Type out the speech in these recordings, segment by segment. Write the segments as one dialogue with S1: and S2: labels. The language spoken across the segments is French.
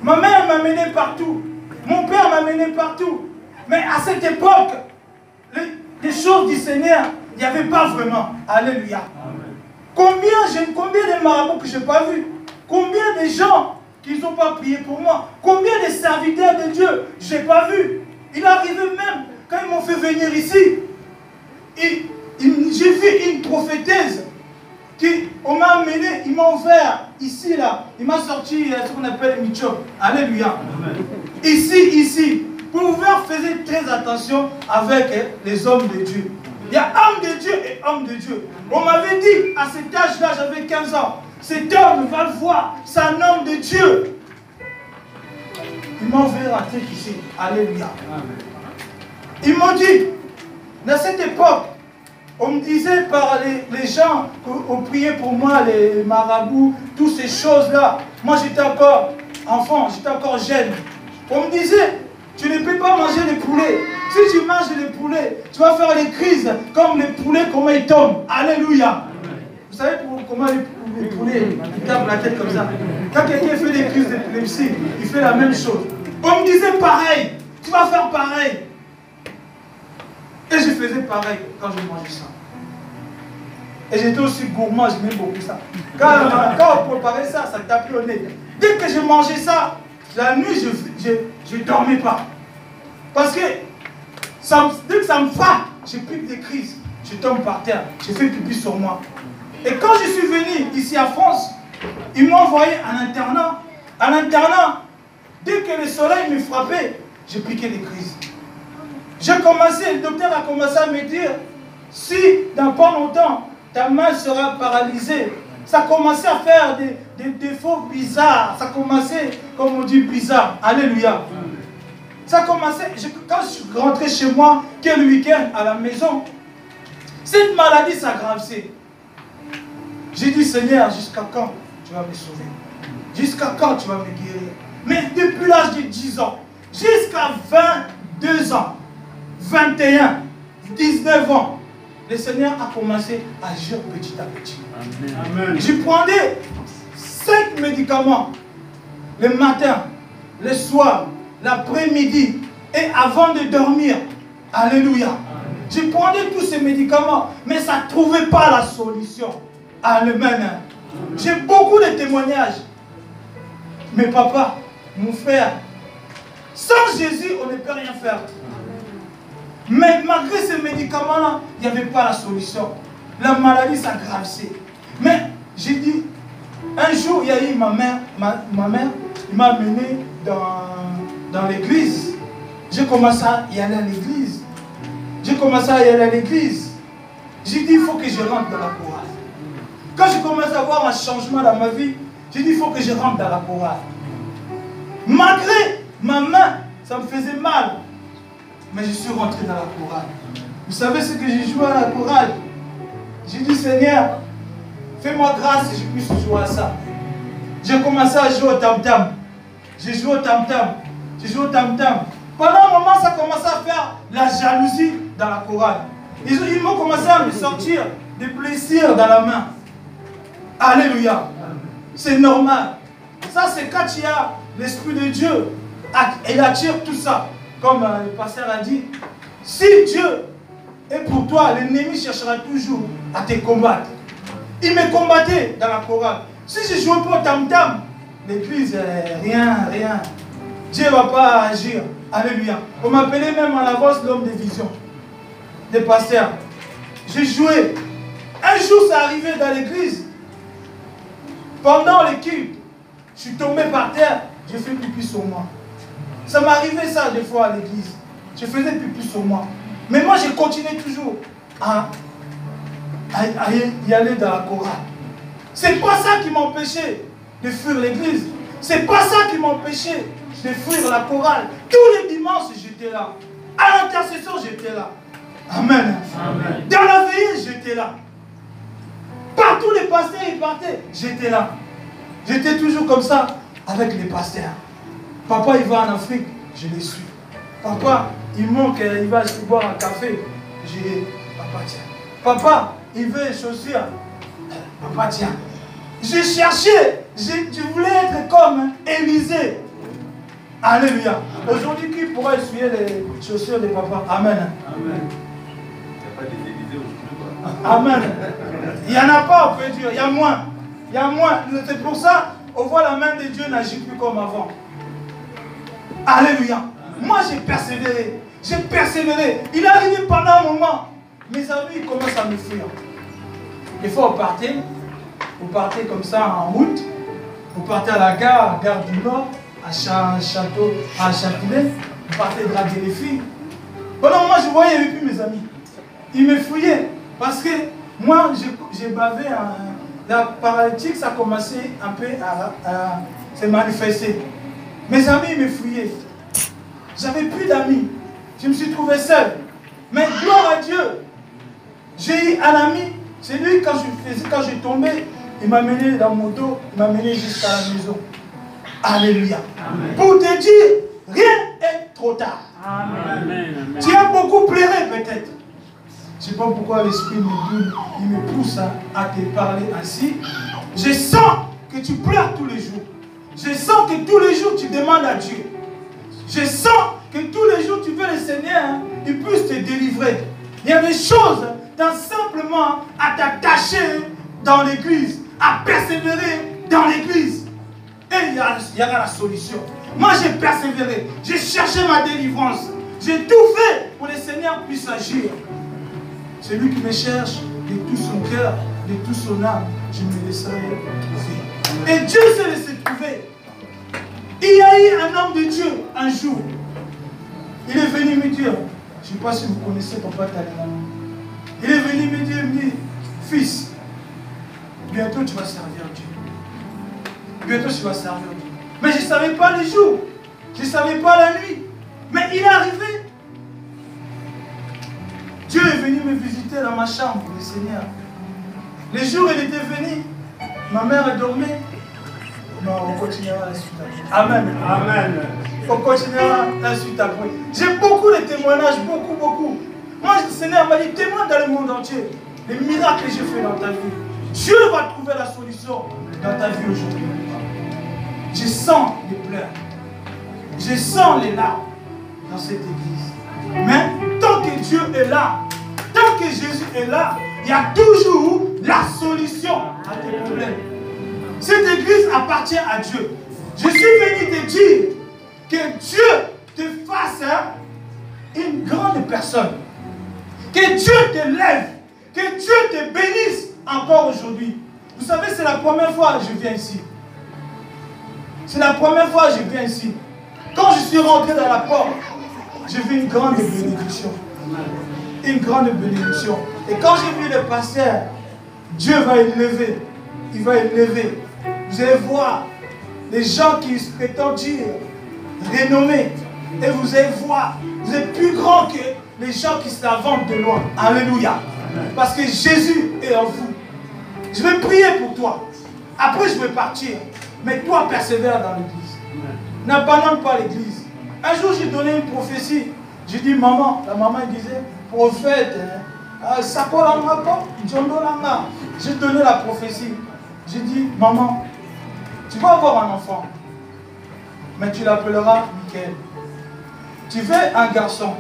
S1: Ma mère m'a mené partout. Mon père m'a mené partout. Mais à cette époque, les choses du Seigneur, il n'y avait pas vraiment. Alléluia. Combien de marabouts que je n'ai pas vus? Combien de gens qui n'ont pas prié pour moi? Combien de serviteurs de Dieu je n'ai pas vu? Il arrivait même, quand ils m'ont fait venir ici, j'ai vu une prophétesse on m'a amené, il m'a ouvert ici, là. Il m'a sorti ce qu'on appelle Michop. Alléluia. Ici. Pour ouvrir, faisait très attention avec les hommes de Dieu. Il y a homme de Dieu et homme de Dieu. On m'avait dit, à cet âge-là, j'avais 15 ans, cet homme va le voir, c'est un homme de Dieu. Il m'a ouvert un truc ici. Alléluia. Ils m'ont dit, dans cette époque, on me disait par les gens qui priaient pour moi, les marabouts, toutes ces choses-là. Moi, j'étais encore enfant, j'étais encore jeune. On me disait, tu ne peux pas manger les poulets. Si tu manges les poulets, tu vas faire des crises comme les poulets, comment ils tombent. Alléluia. Vous savez comment les poulets, ils tapent la tête comme ça. Quand quelqu'un fait des crises d'épilepsie, il fait la même chose. On me disait pareil, tu vas faire pareil. Et je faisais pareil quand je mangeais ça. Et j'étais aussi gourmand, j'aimais beaucoup ça. Quand on préparait ça, ça tapait au nez. Dès que je mangeais ça, la nuit, je ne dormais pas. Parce que dès que ça me frappe, je pique des crises. Je tombe par terre, je fais pipi sur moi. Et quand je suis venu ici à France, ils m'ont envoyé à l'internat. À l'internat, dès que le soleil me frappait, je piquais des crises. Le docteur a commencé à me dire, si dans pas longtemps, ta main sera paralysée. Ça commençait à faire des défauts bizarres. Ça commençait, comme on dit, bizarre. Alléluia. Ça commençait, quand je suis rentré chez moi, quel week-end à la maison, cette maladie s'aggravait. J'ai dit, Seigneur, jusqu'à quand tu vas me sauver? Jusqu'à quand tu vas me guérir? Mais depuis l'âge de 10 ans, jusqu'à 22 ans, 21, 19 ans, le Seigneur a commencé à agir petit à petit. Amen. Je prenais 5 médicaments le matin, le soir, l'après-midi et avant de dormir. Alléluia. Je prenais tous ces médicaments, mais ça ne trouvait pas la solution. Amen. J'ai beaucoup de témoignages. Mais papa, mon frère, sans Jésus, on ne peut rien faire. Mais malgré ces médicaments-là, il n'y avait pas la solution. La maladie s'aggravait. Mais j'ai dit, un jour, il y a eu ma mère, il m'a amené dans l'église. J'ai commencé à y aller à l'église. J'ai dit, il faut que je rentre dans la chorale. Quand j'ai commencé à voir un changement dans ma vie, j'ai dit, il faut que je rentre dans la chorale. Malgré ma main, ça me faisait mal. Mais je suis rentré dans la chorale. Vous savez ce que j'ai joué à la chorale? J'ai dit, Seigneur, fais-moi grâce et je puisse jouer à ça. J'ai commencé à jouer au tam-tam. J'ai joué au tam-tam. Pendant un moment, ça commençait à faire la jalousie dans la chorale. Ils m'ont commencé à me sortir des blessures dans la main. Alléluia. C'est normal. Ça, c'est quand il y a l'Esprit de Dieu. Il attire tout ça. Comme le pasteur a dit, si Dieu est pour toi, l'ennemi cherchera toujours à te combattre. Il me combattait dans la chorale. Si je jouais pas au tam-tam, l'église, rien. Dieu ne va pas agir. Alléluia. On m'appelait même à l'avance l'homme de vision, des pasteurs. J'ai joué. Un jour, c'est arrivé dans l'église. Pendant l'équipe, je suis tombé par terre, j'ai fait pipi sur moi. Ça m'arrivait ça des fois à l'église. Je faisais pipi sur moi. Mais moi, je continuais toujours à y aller dans la chorale. C'est pas ça qui m'empêchait de fuir l'église. C'est pas ça qui m'empêchait de fuir la chorale. Tous les dimanches, j'étais là. À l'intercession, j'étais là. Amen. Amen. Dans la veillée, j'étais là. Partout les pasteurs, ils partaient. J'étais là. J'étais toujours comme ça avec les pasteurs. Papa, il va en Afrique, je les suis. Papa, il manque, il va boire un café. Je dis, papa, tiens. Papa, il veut des chaussures. Papa, tiens. J'ai cherché, je voulais être comme Élisée. Alléluia. Aujourd'hui, qui pourra essuyer les chaussures des papas? Amen.
S2: Amen. Il n'y a pas des Élysées aujourd'hui.
S1: Amen. Il n'y en a pas, on peut dire. Il y a moins. Il y a moins. C'est pour ça, on voit la main de Dieu n'agit plus comme avant. Alléluia. Moi, j'ai persévéré. J'ai persévéré. Il est arrivé pendant un moment. Mes amis commencent à me fuir. Des fois, vous partez comme ça en route. Vous partez à la gare du Nord, à Château, à Châtelet. Vous partez draguer les filles. Pendant un moment, je voyais avec mes amis. Ils me fouillaient. Parce que moi, j'ai bavé. La paralytique, ça a commencé un peu à se manifester. Mes amis me fouillaient. J'avais plus d'amis. Je me suis trouvé seul. Mais gloire à Dieu. J'ai eu un ami. C'est lui, quand je tombais, il m'a mené dans mon dos, il m'a mené jusqu'à la maison. Alléluia. Amen. Pour te dire, rien n'est trop tard. Amen. Tu as beaucoup pleuré peut-être. Je ne sais pas pourquoi l'Esprit me pousse à te parler ainsi. Je sens que tu pleures tous les jours. Je sens que tous les jours tu demandes à Dieu. Je sens que tous les jours tu veux le Seigneur, il puisse te délivrer. Il y a des choses, dans simplement à t'attacher dans l'église, à persévérer dans l'église. Et il y aura la solution. Moi j'ai persévéré, j'ai cherché ma délivrance. J'ai tout fait pour que le Seigneur puisse agir. C'est lui qui me cherche de tout son cœur, de tout son âme. Je me laisserai trouver. Et Dieu s'est laissé trouver. Il y a eu un homme de Dieu un jour. Il est venu me dire, je ne sais pas si vous connaissez Papa Talina. Il est venu me dire, fils, bientôt tu vas servir Dieu. Bientôt tu vas servir Dieu. Mais je ne savais pas les jours. Je ne savais pas la nuit. Mais il est arrivé. Dieu est venu me visiter dans ma chambre, le Seigneur. Les jours où il était venu, ma mère dormait. Non, on continuera la suite après. Amen. Amen. On continuera la suite après. J'ai beaucoup de témoignages, beaucoup. Moi, le Seigneur m'a dit, témoigne dans le monde entier. Les miracles que j'ai fait dans ta vie. Dieu va trouver la solution dans ta vie aujourd'hui. Je sens les pleurs. Je sens les larmes dans cette église. Mais tant que Dieu est là, tant que Jésus est là, il y a toujours la solution à tes problèmes. Cette église appartient à Dieu. Je suis venu te dire que Dieu te fasse une grande personne. Que Dieu te lève. Que Dieu te bénisse encore aujourd'hui. Vous savez, c'est la première fois que je viens ici. C'est la première fois que je viens ici. Quand je suis rentré dans la porte, j'ai vu une grande bénédiction. Une grande bénédiction. Et quand j'ai vu le pasteur, Dieu va élever. Il va élever. Vous allez voir les gens qui se prétendent dire renommés. Et vous allez voir, vous êtes plus grands que les gens qui s'inventent de loin. Alléluia. Parce que Jésus est en vous. Je vais prier pour toi. Après, je vais partir. Mais toi, persévère dans l'église. N'abandonne pas l'église. Un jour, j'ai donné une prophétie. J'ai dit, maman, la maman disait, prophète, j'ai donné la prophétie. J'ai dit, maman, tu vas avoir un enfant, mais tu l'appelleras Michael. Tu veux un garçon,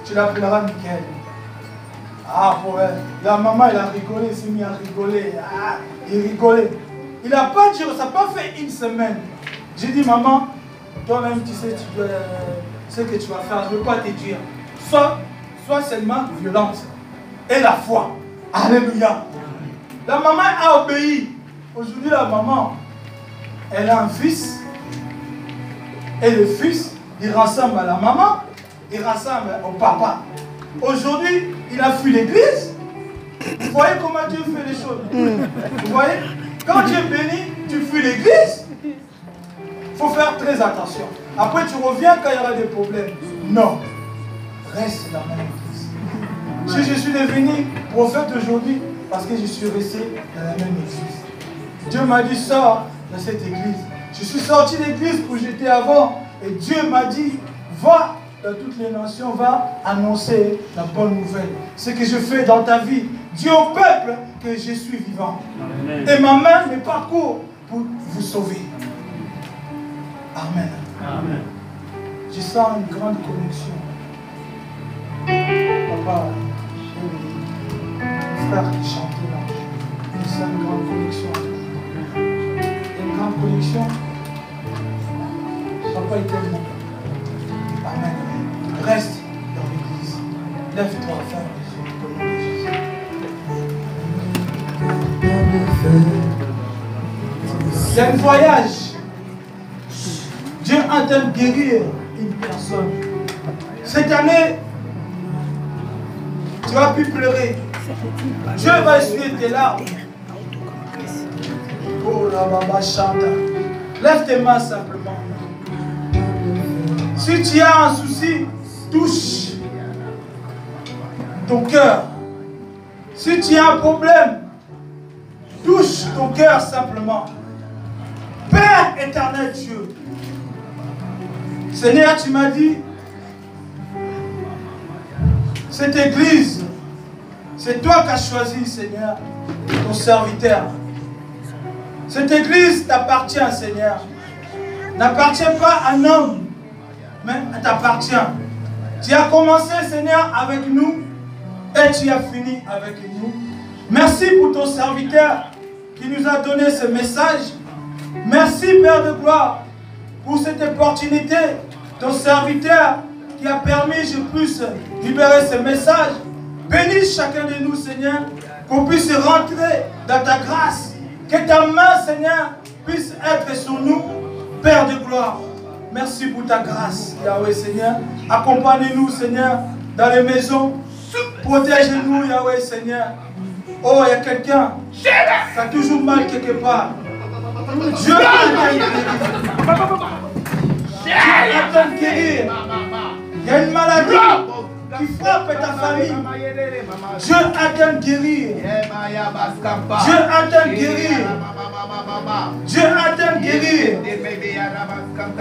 S1: tu l'appelleras Michael. Ah, pour elle. La maman, elle a rigolé, il s'est mis à rigoler. Ah, il rigolait. Il n'a pas dit, ça n'a pas fait une semaine. J'ai dit, maman, toi-même, tu sais ce que tu vas faire. Je ne veux pas te dire. Sois seulement violente. Et la foi. Alléluia. La maman a obéi. Aujourd'hui, la maman, elle a un fils. Et le fils, il ressemble à la maman. Il ressemble au papa. Aujourd'hui, il a fui l'église. Vous voyez comment Dieu fait les choses. Vous voyez? Quand Dieu bénit, tu fuis l'église. Il faut faire très attention. Après, tu reviens quand il y aura des problèmes. Non. Reste dans la même église. Si je suis devenu prophète aujourd'hui, parce que je suis resté dans la même église. Dieu m'a dit, sors de cette église. Je suis sorti de l'église où j'étais avant. Et Dieu m'a dit, va dans toutes les nations, va annoncer la bonne nouvelle. Ce que je fais dans ta vie. Dis au peuple que je suis vivant. Amen. Et ma main me parcourt pour vous sauver. Amen.
S2: Amen.
S1: Je sens une grande connexion. Papa, mon frère qui chantait là, je sens une grande connexion. Une grande connexion. Papa est tellement. Amen. Reste dans l'église. Lève-toi, frère. Il y a un voyage. Dieu entend guérir une personne. Cette année, tu as pu pleurer. Dieu va essuyer tes larmes. Oh la baba chante. Lève tes mains simplement. Si tu as un souci, touche ton cœur. Si tu as un problème, touche ton cœur simplement. Père éternel Dieu, Seigneur, tu m'as dit, cette église, c'est toi qui as choisi, Seigneur, ton serviteur. Cette église t'appartient, Seigneur. N'appartient pas à un homme, mais t'appartient. Tu as commencé, Seigneur, avec nous et tu as fini avec nous. Merci pour ton serviteur qui nous a donné ce message. Merci, Père de gloire, pour cette opportunité. Ton serviteur qui a permis que je puisse libérer ce message. Bénis chacun de nous, Seigneur, qu'on puisse rentrer dans ta grâce. Que ta main, Seigneur, puisse être sur nous, Père de gloire. Merci pour ta grâce, Yahweh, Seigneur. Accompagne-nous, Seigneur, dans les maisons. Protège-nous, Yahweh, Seigneur. Oh, il y a quelqu'un qui a toujours mal quelque part. Dieu attend de guérir. Il y a une maladie qui frappe ta famille. Dieu attend de guérir. Dieu attend de guérir. Dieu attend de guérir.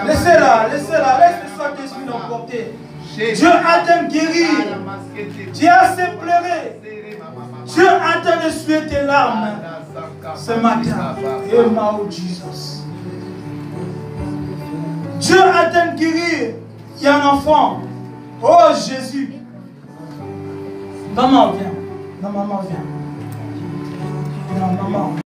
S1: Laissez-la, laissez-la, laisse le Saint-Esprit l'emporter. Dieu attend de guérir. Tu as assez pleuré. Dieu attend de suer tes larmes ce matin. Oh Jesus. Dieu attend de guérir. Il y a un enfant. Oh Jésus. Maman, viens. Non, maman, viens. Non, maman.